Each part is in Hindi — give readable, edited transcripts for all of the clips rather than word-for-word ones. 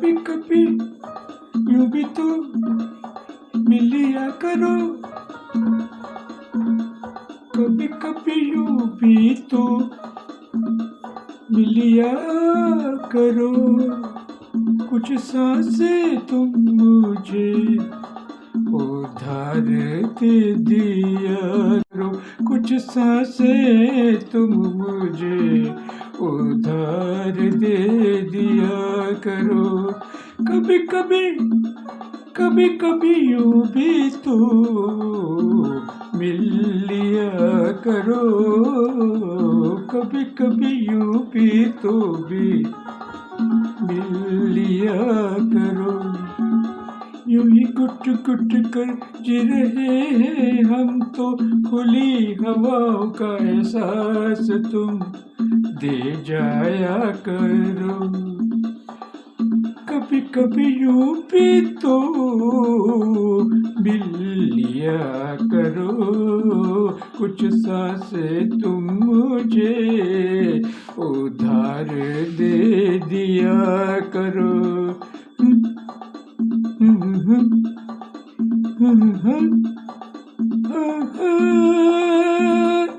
कभी कभी यूं भी तो मिल लिया करो, कभी कभी यूं भी तो मिल लिया करो, कुछ सांसें तुम मुझे उधार दे दिया करो, कुछ सांसें तुम मुझे उधार दे दिया करो, कभी कभी कभी कभी यूं भी तो मिल लिया करो, कभी कभी यूं भी तो भी मिल लिया करो, यूं ही गुट गुट कर जी रहे हैं हम तो, खुली हवाओं का एहसास तुम दे जाया करो, कभी कभी यूं भी तो मिल लिया करो, कुछ सांसें तुम मुझे उधार दे दिया करो।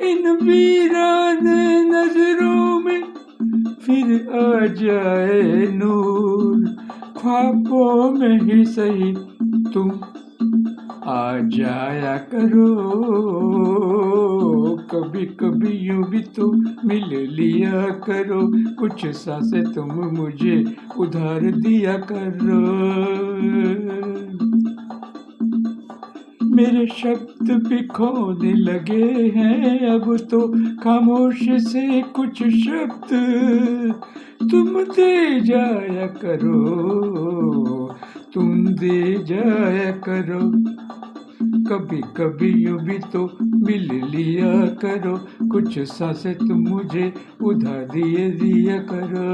इन वीरान नजरों में फिर आ जाए नूर, ख्वाबों में ही सही तुम आ जाया करो, कभी कभी यूं भी तो मिल लिया करो, कुछ सांसें तुम मुझे उधार दिया करो। मेरे शब्द भी खोने लगे हैं अब तो, खामोश से कुछ शब्द तुम दे जाया करो, तुम दे जाया करो, कभी कभी यूं भी तो मिल लिया करो, कुछ सांसें तुम मुझे उधार दिए दिया करो।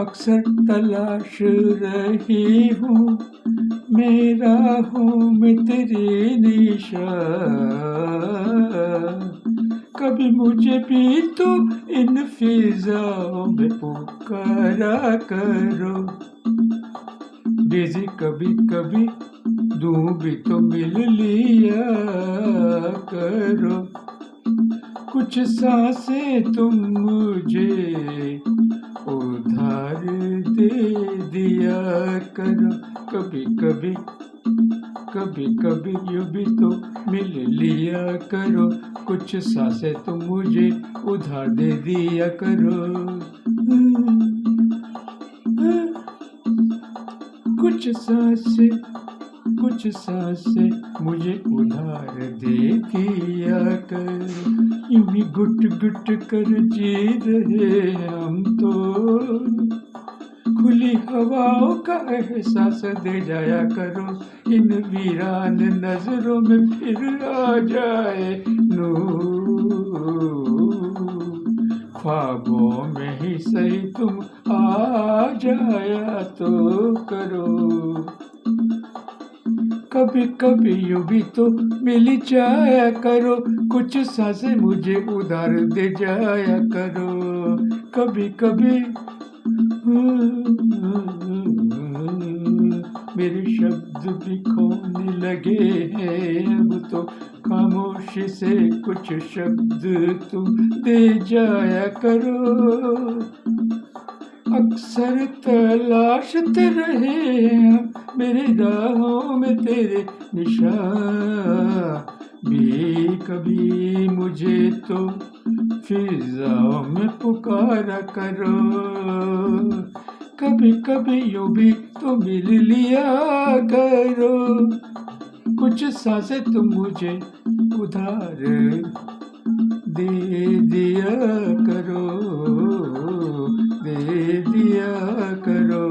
अक्सर तलाश रही हूँ मेरा हूँ मैं तेरी निशा, कभी मुझे भी तो इन फिजाओं में पुकारा करो, डेज़ी कभी कभी दूं भी तो मिल लिया करो, कुछ सांसें तुम मुझे उधार दे दिया करो, कभी कभी कभी कभी यूं भी तो मिल लिया करो, कुछ सांसें तुम मुझे उधार दे दिया करो, कुछ सांसें मुझे उधार दे दिया कर, यूं ही गुट गुट कर जी रहे हम तो, खुली हवाओं का एहसास दे जाया करो, इन वीरान नजरों में फिर आ जाए नूर, ख्वाबों में ही सही तुम आ जाया तो करो, कभी कभी यूं भी तो मिल जाया करो, कुछ सांसें मुझे उधार दे जाया करो, कभी कभी मेरे शब्द भी खोने लगे हैं अब तो, खामोशी से कुछ शब्द तुम दे जाया करो, अक्सर तलाशते रहे हम मेरे राहों में तेरे निशान, भी कभी मुझे तो फिजाओं में पुकारा करो, कभी कभी यूं भी तो मिल लिया करो, कुछ सांसें तुम मुझे उधार दे दिया करो, दे दिया करो।